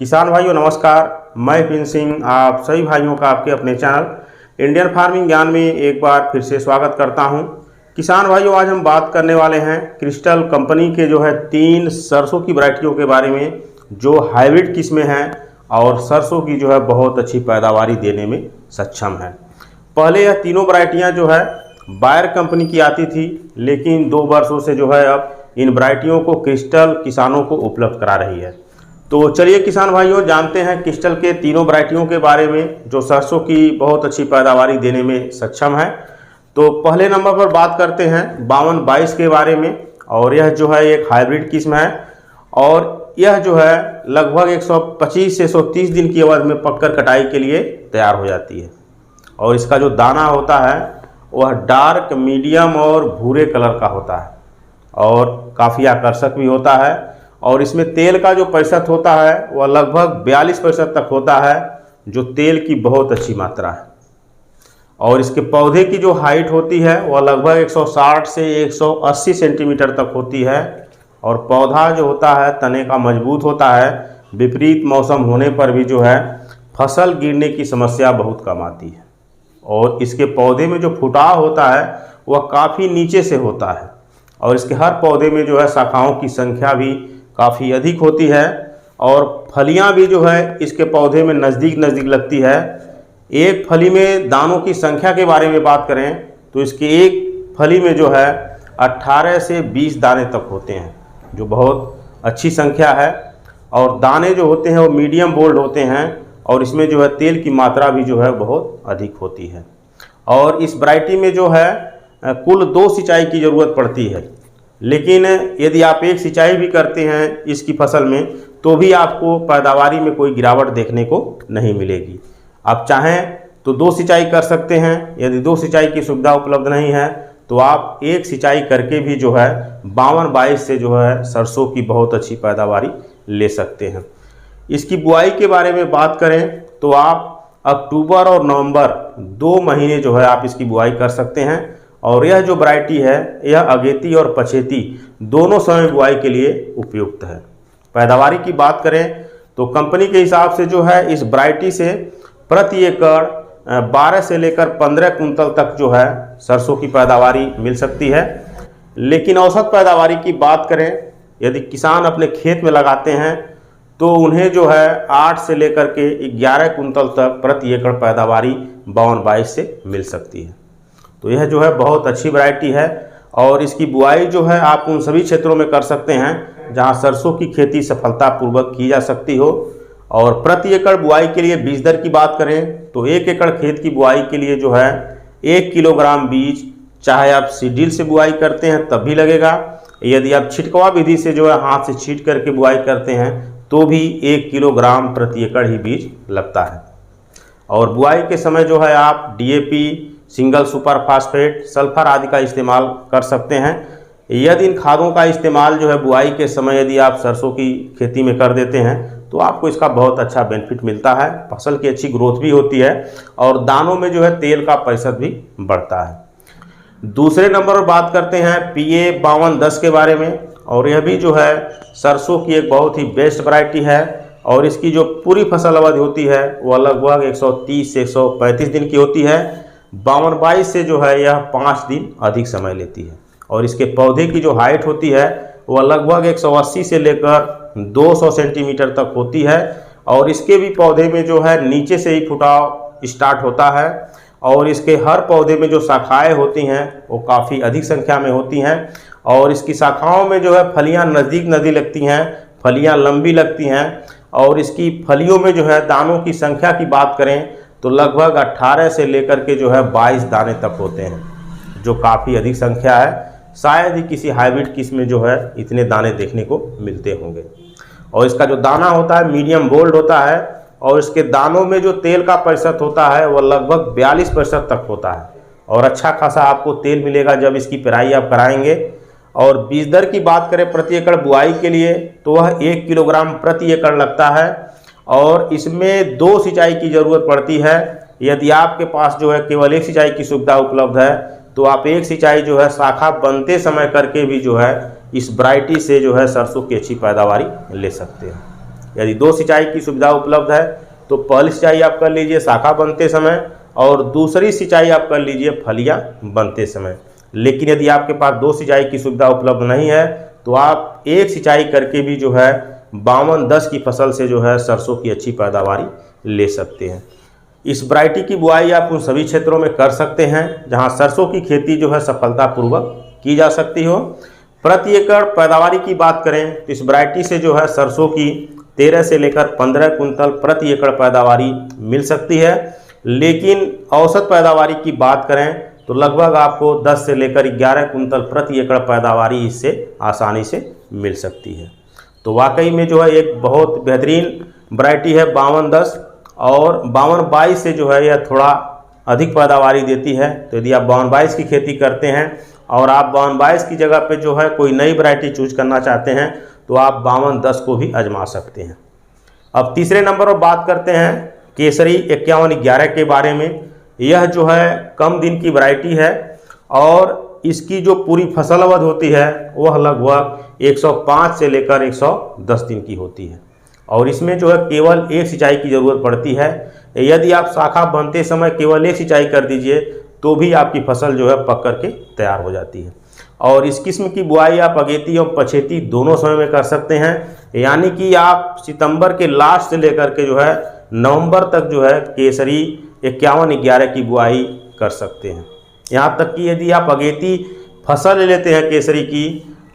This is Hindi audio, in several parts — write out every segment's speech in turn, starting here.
किसान भाइयों नमस्कार, मैं पिन सिंह आप सभी भाइयों का आपके अपने चैनल इंडियन फार्मिंग ज्ञान में एक बार फिर से स्वागत करता हूं। किसान भाइयों, आज हम बात करने वाले हैं क्रिस्टल कंपनी के जो है 3 सरसों की वैरायटियों के बारे में जो हाइब्रिड किस्में हैं और सरसों की जो है बहुत अच्छी पैदावारी देने में सक्षम है। पहले यह तीनों वैरायटियाँ जो है बायर कंपनी की आती थी, लेकिन 2 वर्षों से जो है अब इन वैरायटियों को क्रिस्टल किसानों को उपलब्ध करा रही है। तो चलिए किसान भाइयों, जानते हैं क्रिस्टल के तीनों वैरायटियों के बारे में जो सरसों की बहुत अच्छी पैदावारी देने में सक्षम है। तो पहले नंबर पर बात करते हैं 5222 के बारे में, और यह जो है एक हाइब्रिड किस्म है और यह जो है लगभग 125 से 130 दिन की अवधि में पककर कटाई के लिए तैयार हो जाती है। और इसका जो दाना होता है वह डार्क, मीडियम और भूरे कलर का होता है और काफ़ी आकर्षक भी होता है। और इसमें तेल का जो प्रतिशत होता है वह लगभग 42% तक होता है, जो तेल की बहुत अच्छी मात्रा है। और इसके पौधे की जो हाइट होती है वह लगभग 160 से 180 सेंटीमीटर तक होती है। और पौधा जो होता है तने का मजबूत होता है। विपरीत मौसम होने पर भी जो है फसल गिरने की समस्या बहुत कम आती है। और इसके पौधे में जो फुटाव होता है वह काफ़ी नीचे से होता है। और इसके हर पौधे में जो है शाखाओं की संख्या भी काफ़ी अधिक होती है और फलियां भी जो है इसके पौधे में नज़दीक नज़दीक लगती है। एक फली में दानों की संख्या के बारे में बात करें तो इसके एक फली में जो है 18 से 20 दाने तक होते हैं, जो बहुत अच्छी संख्या है। और दाने जो होते हैं वो मीडियम बोल्ड होते हैं और इसमें जो है तेल की मात्रा भी जो है बहुत अधिक होती है। और इस वैरायटी में जो है कुल 2 सिंचाई की ज़रूरत पड़ती है, लेकिन यदि आप एक सिंचाई भी करते हैं इसकी फसल में तो भी आपको पैदावारी में कोई गिरावट देखने को नहीं मिलेगी। आप चाहें तो 2 सिंचाई कर सकते हैं। यदि 2 सिंचाई की सुविधा उपलब्ध नहीं है तो आप एक सिंचाई करके भी जो है 5222 से जो है सरसों की बहुत अच्छी पैदावारी ले सकते हैं। इसकी बुआई के बारे में बात करें तो आप अक्टूबर और नवंबर 2 महीने जो है आप इसकी बुआई कर सकते हैं। और यह जो वैरायटी है यह अगेती और पछेती दोनों समय बुआई के लिए उपयुक्त है। पैदावारी की बात करें तो कंपनी के हिसाब से जो है इस वैरायटी से प्रति एकड़ 12 से लेकर 15 कुंतल तक जो है सरसों की पैदावारी मिल सकती है। लेकिन औसत पैदावारी की बात करें, यदि किसान अपने खेत में लगाते हैं तो उन्हें जो है 8 से लेकर के 11 कुंतल तक प्रति एकड़ पैदावारी 5222 से मिल सकती है। तो यह जो है बहुत अच्छी वैरायटी है और इसकी बुआई जो है आप उन सभी क्षेत्रों में कर सकते हैं जहां सरसों की खेती सफलतापूर्वक की जा सकती हो। और प्रति एकड़ बुआई के लिए बीज दर की बात करें तो 1 एकड़ खेत की बुआई के लिए जो है 1 किलोग्राम बीज, चाहे आप सीडील से बुआई करते हैं तब भी लगेगा, यदि आप छिटकवा विधि से जो है हाथ से छींट करके बुआई करते हैं तो भी 1 किलोग्राम प्रति एकड़ ही बीज लगता है। और बुआई के समय जो है आप DAP, single super phosphate, sulphur आदि का इस्तेमाल कर सकते हैं। यदि इन खादों का इस्तेमाल जो है बुआई के समय यदि आप सरसों की खेती में कर देते हैं तो आपको इसका बहुत अच्छा बेनिफिट मिलता है। फसल की अच्छी ग्रोथ भी होती है और दानों में जो है तेल का प्रतिशत भी बढ़ता है। दूसरे नंबर पर बात करते हैं PA 5210 के बारे में, और यह भी जो है सरसों की एक बहुत ही बेस्ट वैरायटी है। और इसकी जो पूरी फसल अवधि होती है वह लगभग 130 से 135 दिन की होती है। 5222 से जो है यह 5 दिन अधिक समय लेती है। और इसके पौधे की जो हाइट होती है वह लगभग 180 से लेकर 200 सेंटीमीटर तक होती है। और इसके भी पौधे में जो है नीचे से ही फुटाव स्टार्ट होता है और इसके हर पौधे में जो शाखाएं होती हैं वो काफ़ी अधिक संख्या में होती हैं। और इसकी शाखाओं में जो है फलियां नज़दीक नज़दीक लगती हैं, फलियां लंबी लगती हैं। और इसकी फलियों में जो है दानों की संख्या की बात करें तो लगभग 18 से लेकर के जो है 22 दाने तक होते हैं, जो काफ़ी अधिक संख्या है। शायद ही किसी हाइब्रिड किस्म में जो है इतने दाने देखने को मिलते होंगे। और इसका जो दाना होता है मीडियम बोल्ड होता है और इसके दानों में जो तेल का प्रतिशत होता है वह लगभग 42% तक होता है। और अच्छा खासा आपको तेल मिलेगा जब इसकी पेराई आप कराएंगे। और बीज दर की बात करें प्रति एकड़ बुआई के लिए तो वह 1 किलोग्राम प्रति एकड़ लगता है। और इसमें 2 सिंचाई की ज़रूरत पड़ती है। यदि आपके पास जो है केवल 1 सिंचाई की सुविधा उपलब्ध है तो आप 1 सिंचाई जो है शाखा बनते समय करके भी जो है इस वैरायटी से जो है सरसों की अच्छी पैदावारी ले सकते हैं। यदि 2 सिंचाई की सुविधा उपलब्ध है तो पहली सिंचाई आप कर लीजिए शाखा बनते समय और दूसरी सिंचाई आप कर लीजिए फलियां बनते समय। लेकिन यदि आपके पास 2 सिंचाई की सुविधा उपलब्ध नहीं है तो आप एक सिंचाई करके भी जो है 52-10 की फसल से जो है सरसों की अच्छी पैदावारी ले सकते हैं। इस वैरायटी की बुआई आप उन सभी क्षेत्रों में कर सकते हैं जहां सरसों की खेती जो है सफलतापूर्वक की जा सकती हो। प्रति एकड़ पैदावारी की बात करें तो इस वैरायटी से जो है सरसों की 13 से लेकर 15 कुंतल प्रति एकड़ पैदावारी मिल सकती है। लेकिन औसत पैदावारी की बात करें तो लगभग आपको 10 से लेकर 11 कुंतल प्रति एकड़ पैदावारी इससे आसानी से मिल सकती है। तो वाकई में जो है एक बहुत बेहतरीन वैरायटी है 52-10 और 52-22 से जो है यह थोड़ा अधिक पैदावारी देती है। तो यदि आप 52-22 की खेती करते हैं और आप 52-22 की जगह पे जो है कोई नई वैरायटी चूज करना चाहते हैं तो आप 52-10 को भी आजमा सकते हैं। अब तीसरे नंबर पर बात करते हैं केसरी 51-11 के बारे में। यह जो है कम दिन की वैरायटी है और इसकी जो पूरी फसल अवधि होती है वह लगभग 105 से लेकर 110 दिन की होती है और इसमें जो है केवल एक सिंचाई की ज़रूरत पड़ती है। यदि आप शाखा बनते समय केवल एक सिंचाई कर दीजिए तो भी आपकी फसल जो है पक करके तैयार हो जाती है। और इस किस्म की बुआई आप अगेती और पछेती दोनों समय में कर सकते हैं, यानी कि आप सितंबर के लास्ट से लेकर के जो है नवंबर तक जो है केसरी 51-11 की बुआई कर सकते हैं। यहाँ तक कि यदि आप अगेती फसल ले लेते हैं केसरी की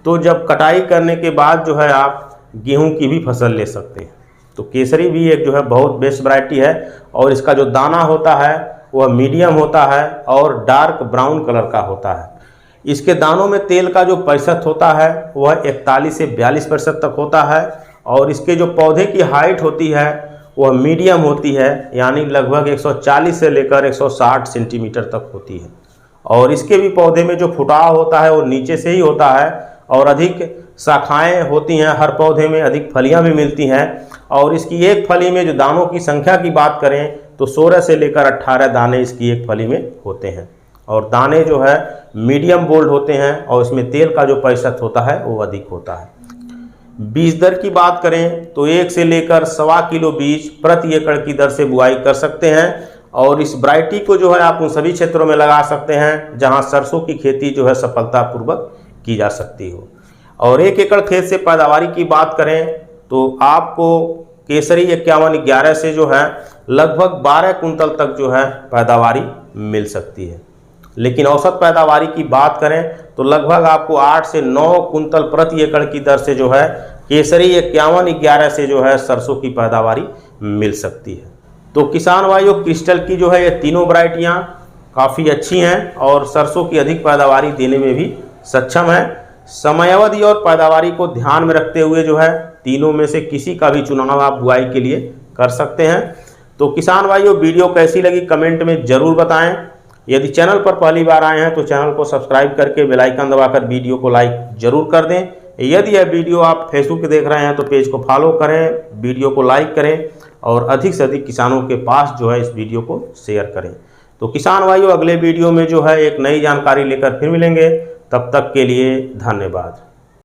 तो जब कटाई करने के बाद जो है आप गेहूं की भी फसल ले सकते हैं। तो केसरी भी एक जो है बहुत बेस्ट वैरायटी है और इसका जो दाना होता है वह मीडियम होता है और डार्क ब्राउन कलर का होता है। इसके दानों में तेल का जो प्रतिशत होता है वह 41 से 42% तक होता है और इसके जो पौधे की हाइट होती है वह मीडियम होती है, यानी लगभग 140 से लेकर 160 सेंटीमीटर तक होती है। और इसके भी पौधे में जो फुटाव होता है वो नीचे से ही होता है और अधिक शाखाएं होती हैं, हर पौधे में अधिक फलियां भी मिलती हैं। और इसकी एक फली में जो दानों की संख्या की बात करें तो 16 से लेकर 18 दाने इसकी एक फली में होते हैं और दाने जो है मीडियम बोल्ड होते हैं और इसमें तेल का जो प्रतिशत होता है वो अधिक होता है। बीज दर की बात करें तो 1 से लेकर 1.25 किलो बीज प्रति एकड़ की दर से बुआई कर सकते हैं और इस वैरायटी को जो है आप उन सभी क्षेत्रों में लगा सकते हैं जहां सरसों की खेती जो है सफलतापूर्वक की जा सकती हो। और 1 एकड़ खेत से पैदावारी की बात करें तो आपको केसरी 51-11 से जो है लगभग 12 कुंतल तक जो है पैदावारी मिल सकती है। लेकिन औसत पैदावारी की बात करें तो लगभग आपको 8 से 9 कुंतल प्रति एकड़ की दर से जो है केसरी 51-11 से जो है सरसों की पैदावारी मिल सकती है। तो किसान भाइयों, क्रिस्टल की जो है ये तीनों वैरायटियाँ काफ़ी अच्छी हैं और सरसों की अधिक पैदावारी देने में भी सक्षम है। समयावधि और पैदावारी को ध्यान में रखते हुए जो है तीनों में से किसी का भी चुनाव आप बुआई के लिए कर सकते हैं। तो किसान भाइयों, वीडियो कैसी लगी कमेंट में ज़रूर बताएं। यदि चैनल पर पहली बार आए हैं तो चैनल को सब्सक्राइब करके बेल आइकन दबाकर वीडियो को लाइक जरूर कर दें। यदि यह वीडियो आप फेसबुक पे देख रहे हैं तो पेज को फॉलो करें, वीडियो को लाइक करें और अधिक से अधिक किसानों के पास जो है इस वीडियो को शेयर करें। तो किसान भाइयों, अगले वीडियो में जो है एक नई जानकारी लेकर फिर मिलेंगे। तब तक के लिए धन्यवाद।